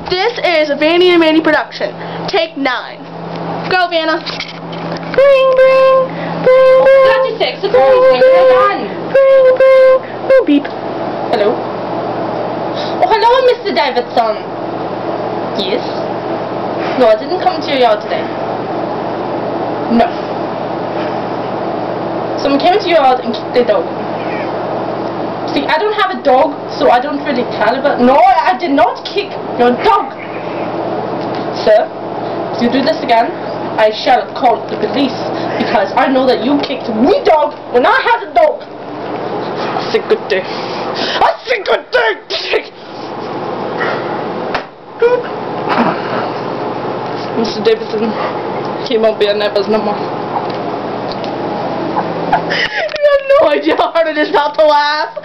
This is a Vanie and Mandy production. Take 9. Go, Vanna. Bring, bring, bring, bring. 36 seconds. We're done. Bring, bring. Oh, beep. Hello. Oh, hello, Mr. Davidson. Yes. No, I didn't come to your yard today. No. Someone came to your yard and kicked their dog. See, I don't have a dog, so I don't really care about. No, I did not kick your dog. Sir, if you do this again, I shall call the police because I know that you kicked me dog when I had a dog. I said good day. I said good day. Mr. Davidson, he won't be our neighbors no more. You have no idea how hard it is not to laugh.